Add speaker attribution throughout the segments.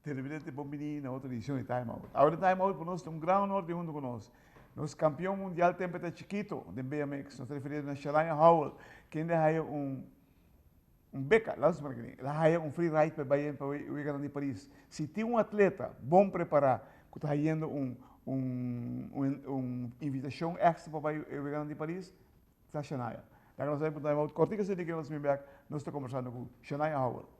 Speaker 1: televidente bombini na outra edição de Time Out. Agora Time Out para nós tem um grande honor de junto conosco. Nós campeão mundial tempo até chiquito de BMX, nós referidos a Shalaya Howell, que ainda é beca, lá no ela é free ride para Bahia para o Wigan de Paris. Se tem atleta bom preparado, que está indo invitação extra para o Wigan de Paris, está Shania. Daí nós vamos para o cortico se que nós me back, nós estamos conversando com Shania Howell.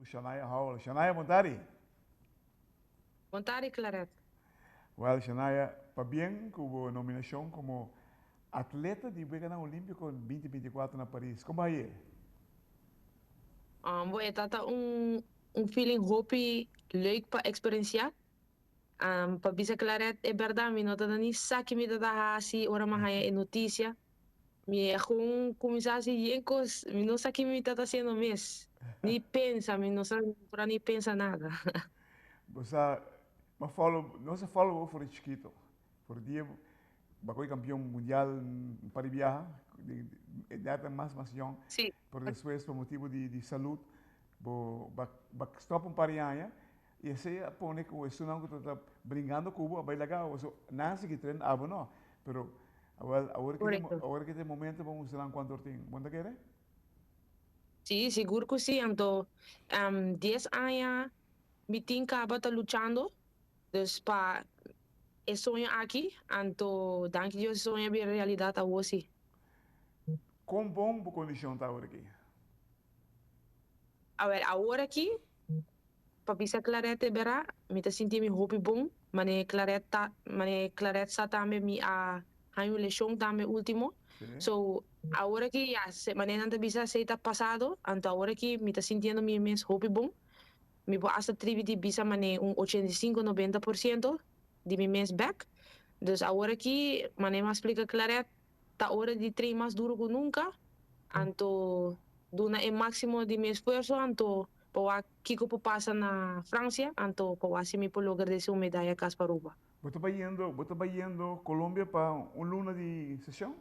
Speaker 1: Shania Howell. Shania Montari.
Speaker 2: Montari, Claret.
Speaker 1: Well, Shania, para bien que hubo nominación como atleta de Wigan Olímpico en 2024 en París. ¿Cómo hay?
Speaker 2: Bueno, tata un feeling hopi leuk pa experienciar. Pa bisa Claret, é verdade, mi nota da ni saki mi da hasi, ora mahaya e notícia. Mi kung kumisasi yenkos, mi no saki mi tata haciendo mes. Ni pensa, mi no sa, para ni pensa nada.
Speaker 1: Você, mas não se fala por chiquito. Por dia, bakoi campeão mundial para viajar, de idade mais young,
Speaker 2: Sí.
Speaker 1: por depois por motivo de saúde, stop parianha, e esse pone que o estudante que está brincando com o vai legal, não se que treina, não, pero agora que tem momento vamos lá quanto tem, quanto quer?
Speaker 2: Sí, seguro que sí. Anto, 10 años, mi tinka bata luchando. Dus pa, é sonho aqui. Anto, danke Deus, sonho é realidade a você.
Speaker 1: Com bom condição está agora aqui?
Speaker 2: A ver, agora aqui, para bisa clarete bera, mi ta sinti mi hopi bom, mane clarete sa tambe mi a hanyu lechon tambe último.
Speaker 1: Sim.
Speaker 2: So, agora que ya, mane nanta bisa seita passado, anto agora que mi ta sintiendo mi mes hopi bom, mi po asa tribiti bisa mane 85-90% de mi mês back. Dus agora que mane mas explica clarete, tá hora de treino mais duro que nunca, anto duna e máximo de mi esfuerzo, anto pawa kiko po pasa na Francia, anto pawa si mi po lugar de su medalla Kasparova.
Speaker 1: Você está indo Colômbia para luna de sessão?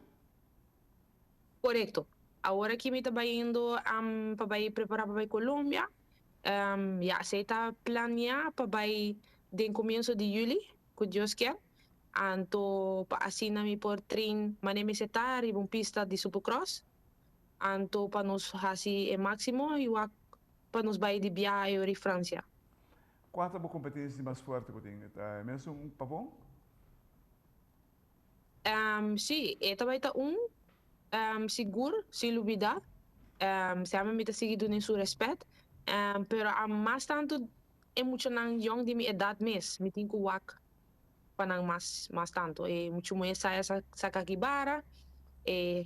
Speaker 2: Correcto. Agora que mi tá indo para preparar para Colômbia, ya se está planear para de comienzo de julho, que Deus quer. Anto pa asina mi por train manemi setar e un pista de supercross. Anto pa nos hasi e máximo e pa nos vai de viagem ori França.
Speaker 1: Qual é a competência mais forte que tem? É mesmo um pavão?
Speaker 2: Sí, esta vai estar seguro, sem dúvida. Se a mim está seguido em seu respeito. Pero a mais tanto é muito nang young de minha idade mesmo. Me tenho que wak para mais tanto. É muito mais essa kakibara,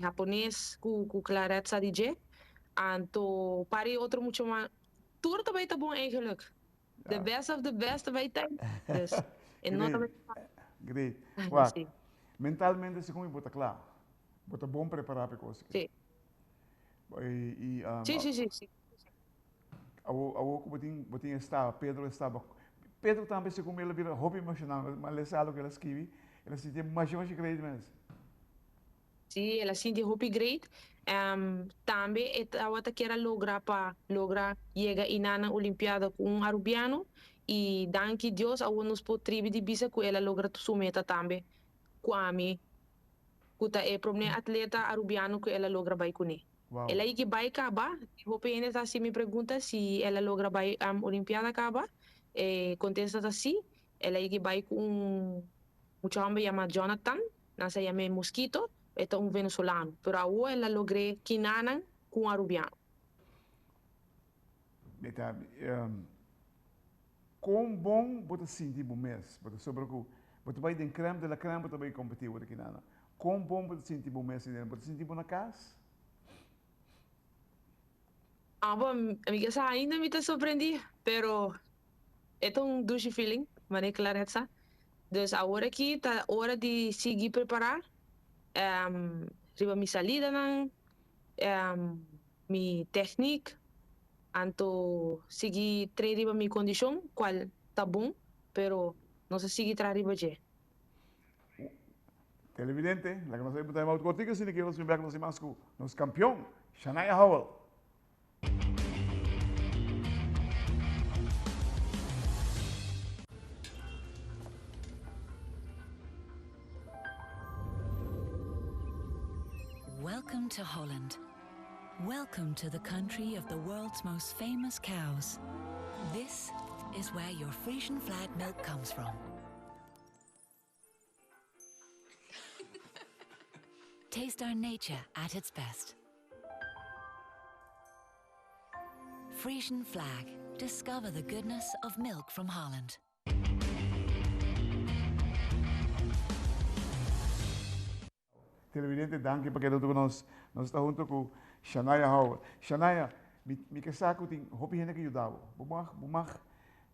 Speaker 2: japonês com clareza de Anto, pari outro mucho maar. Tour também tá bom eigenlijk. The
Speaker 1: Ja.
Speaker 2: best of the best também tem. Dus, en não
Speaker 1: Great,
Speaker 2: também.
Speaker 1: great.
Speaker 2: Ah,
Speaker 1: What?
Speaker 2: sim,
Speaker 1: Mentalmente, se como bota claro. Bota bom preparar para coisa.
Speaker 2: sim.
Speaker 1: E
Speaker 2: Sim, sim, sim, sim.
Speaker 1: a botin estava, Pedro estava. Pedro também se como ele vira hobby emocional, mas ele sabe o que ele escreve. Ele se tem mais de creio mesmo.
Speaker 2: Sim, ela sim de hopi great. Também esta outra que era logra chega inana Olimpiada com um arubiano e danke Deus a nos po tribi de bisa que ela logra sumeta também. Kwame, kuta é problema atleta arubiano que ela logra vai com ele.
Speaker 1: Uau.
Speaker 2: Ela aí que vai acabar, hopi ainda tá se me pergunta se ela logra vai Olimpiada acabar, contesta assim, ela aí que vai com mucho hombre llama Jonathan, nasa llama Mosquito, esto es un venezolano, pero ahora la logré quinanan con arubiano.
Speaker 1: Então, quão bom você sentir bom mês, você sobre o você vai ter creme de la creme, você vai competir aqui nada. Quão bom você sentir bom mês, você sentir bom na casa?
Speaker 2: Ah, bom, amiga, sa ainda me te sorprendi, pero esto es un douche feeling, mané clareza. Dus agora aqui tá hora de seguir preparar, riba mi salida nan, mi technique, anto seguir tre riba mi condição, qual tá bom, pero não se seguir tra riba je.
Speaker 1: Televidente, la que nos vemos en cortico, sin que nos veamos más con nos campeón, Shania Howell.
Speaker 3: Welcome to Holland. Welcome to the country of the world's most famous cows. This is where your Frisian flag milk comes from. Taste our nature at its best. Frisian flag. Discover the goodness of milk from Holland.
Speaker 1: Televidente, danke porque tú nos está junto con Shania Howell. Shania, mi que saco tin hopi gente que ayudaba. Bumag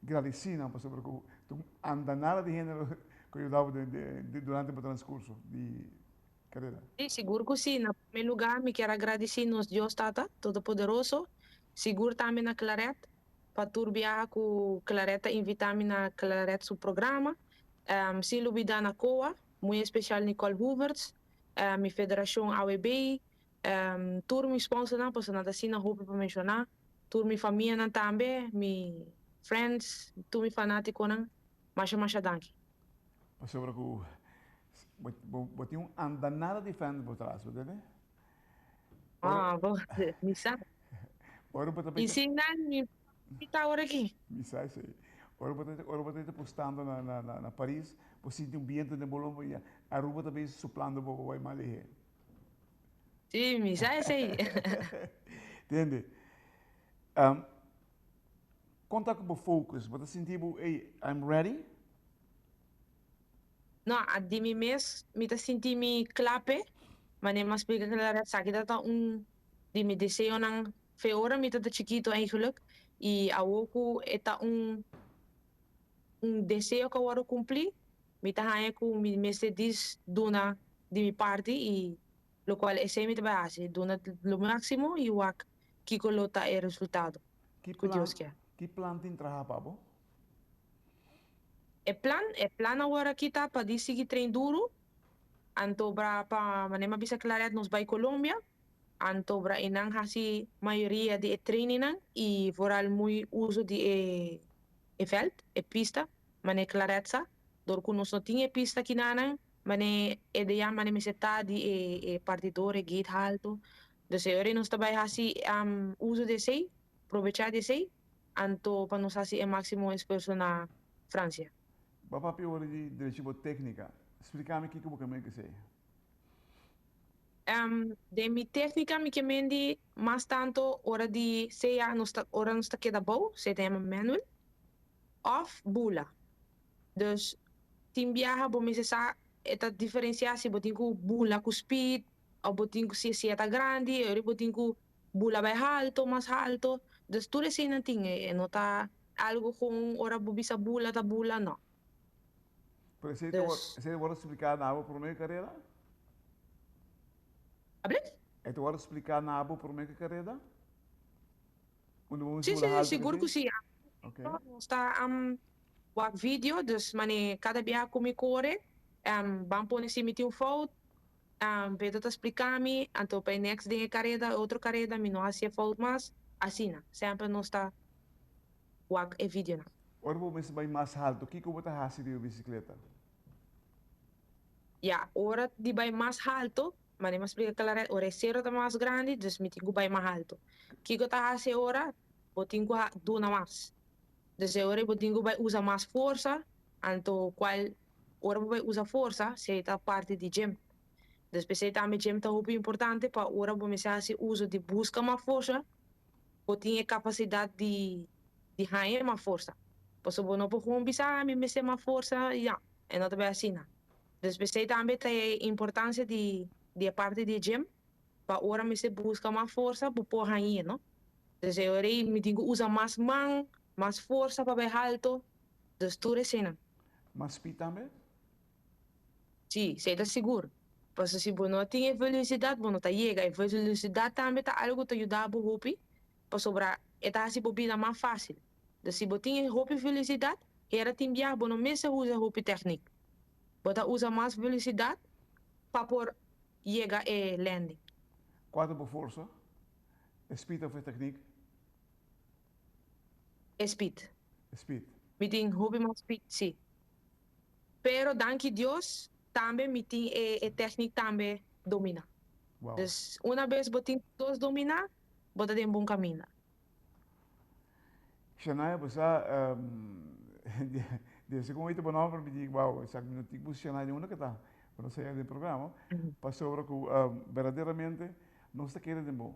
Speaker 1: gradecina por sobre que tu anda nada de género que ayudaba durante el transcurso de carrera.
Speaker 2: Sí, seguro que sí. En primer lugar, me quiero agradecer a Dios Tata, Todopoderoso. Seguro também na Claret, para turbiar com Clareta, invitar-me na Claret, seu programa. Sem dúvida na COA, muito especial Nicole Hooverts, minha federação AWB, tour me sponsor na, pois nada assim na roupa para mencionar. Tour minha família na também, minha friends, tour minha fanático na. Masha danke.
Speaker 1: Por sobre que botinha anda nada diferente por trás, entende?
Speaker 2: Ah, bom, me sabe.
Speaker 1: Ora botar
Speaker 2: E sim, me tá agora aqui.
Speaker 1: mi sai sei. Ora botar postando na Paris, por sentir viento de Bolonha, a Aruba também soplando por vai mal aí.
Speaker 2: Sim, me sabe aí.
Speaker 1: Entende? Conta com o focus, você sentir, hey, I'm ready?
Speaker 2: Não, a de mim mesmo, me tá sentindo me clape, mas nem mais explica que ela sabe que tá de me desejo não feora, me tá chiquito eigenlijk, e a oco tá desejo que eu quero cumprir, me tá aí com me se diz dona de minha parte e lo qual é sempre vai fazer, dona lo máximo e o que colota é resultado,
Speaker 1: Que
Speaker 2: que
Speaker 1: plan,
Speaker 2: Deus quer.
Speaker 1: que plan tem trabalhar, Pablo?
Speaker 2: É plan agora aqui tá para seguir treino duro, anto bra pa manema bisa claret nos vai Colombia, anto bra inang hasi maioria de training e voral muy uso de veld, pista, mane claretsa, dorku nos no tinha pista kinanang, mane ideia mane meseta de partidore gate alto, dus ori nos tabay hasi uso de sei, aprovechar de sei, anto pa nos hasi e máximo esforço na Francia.
Speaker 1: Bapa pior de tipo técnica. Explica-me o que você quer dizer.
Speaker 2: De mi técnica mi kemendi mas tanto ora di seja ora nos ta queda bom, se tem manual, of bula. Dus tim viaja bo se sa eta diferenciasi bo tinku bula ku speed, ou bo tinku si eta grande, ori bo tinku bula vai alto, mais alto. Dus tudo assim não tinha, não tá algo com ora bubisa bula, tá bula, não.
Speaker 1: Pero
Speaker 2: Dus,
Speaker 1: ese voy a explicar na abo por meio carreira?
Speaker 2: abre?
Speaker 1: Ito voy a explicar na abo por meio carreira? Onde vamos
Speaker 2: Sim,
Speaker 1: bula
Speaker 2: sim,
Speaker 1: alto
Speaker 2: seguro que
Speaker 1: assim?
Speaker 2: sim.
Speaker 1: Ok.
Speaker 2: Está o vídeo, dus mane cada dia com me core, vamos pôr nesse meeting foto, vedo te explicar-me, então para next day carreira, outro carreira, me não há foto mais, assim, sempre não está o vídeo, não.
Speaker 1: Ora vamos bem mais alto. O que eu vou estar de bicicleta?
Speaker 2: Ja, ora di vai mais alto, mas nem me explica claro, ora é zero tá mais grande, dus me tinha vai mais alto. Que eu tá hace ora, eu tenho que do na mais. Dus ora eu tenho vai usar mais força, então qual ora vai usar força, se tá parte de gym. Dus pensei também gym tá muito importante para ora vou me se uso de busca mais força, eu tenho capacidade de ganhar mais força. Posso não por um bisa, me ser mais força, ja, é não também assim, não. Dus we zeiden aan de importância de parte de gym, para ora me se busca mais força para pôr aí, não? Dus eu orei me digo usa mais mão, mais força para ver alto, dus tudo assim, não?
Speaker 1: Mas speed também?
Speaker 2: Sim, você está seguro. Porque se você não tem velocidade, você não está chega. E velocidade também está algo que ajuda a hopi, para sobrar, é assim para mais fácil. Dus se você tem hopi velocidade, era tem viagem, você não mesmo usa hopi técnica. Você usa mais velocidade para pôr chegar a landing.
Speaker 1: Quatro por força. Speed of techniek?
Speaker 2: Speed.
Speaker 1: Speed.
Speaker 2: Meeting hobby más speed, sí. Pero danke Dios, também meeting técnica também domina.
Speaker 1: Wow.
Speaker 2: Dus uma vez botin todos dominar, bota tem bom caminho.
Speaker 1: Shania, você, desde como eu não me digo, wow, sabe, não tenho que Shania nenhuma que tá, quando sair do programa, passou para que verdadeiramente não se quer de bom,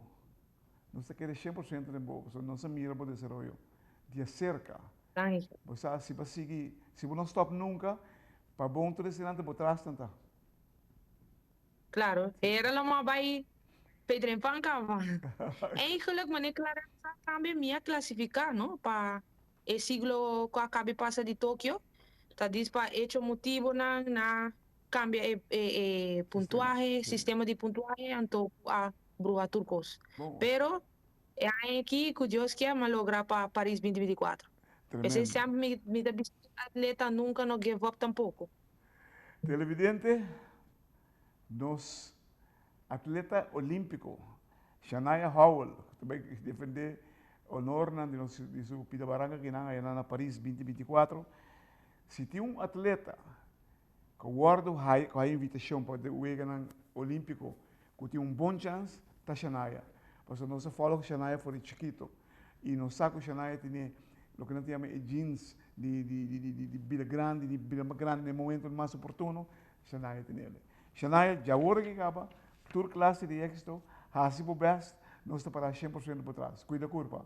Speaker 1: não se quer 100% de bom, não se mira para o desenvolvimento, de cerca.
Speaker 2: Danke.
Speaker 1: Você, se você seguir, se você não stop nunca, para bom tudo esse lado por trás tanta.
Speaker 2: Claro, era lá maar bij Pedro en Pancava. Eigenlijk, meneer Clarence, também me classificar, não? Para o siglo que acaba de passar de Tóquio, tá diz para hecho motivo na cambia puntuaje, sistema de puntuaje, então a bruja turcos.
Speaker 1: Bom,
Speaker 2: Pero é aqui que Deus quer me lograr para Paris 2024. Esse
Speaker 1: tremendo.
Speaker 2: sempre me atleta nunca no give up tampouco.
Speaker 1: Televidente, nos atleta olímpico, Shania Howell, também defender honor de sua Pitabaranga que na Paris 2024. Se tem um atleta que guarda a invitação para o Egan Olímpico, que tem um bom chance, está Shania. Porque nós falamos que Shania foi chiquito e no saco Shania tem o que nós chamamos de jeans de vida grande, de vida grande no momento mais oportuno, Shania tem ele. Shania já agora que acaba, toda classe de êxito, há se best, nós está para 100% por trás. Cuida a curva.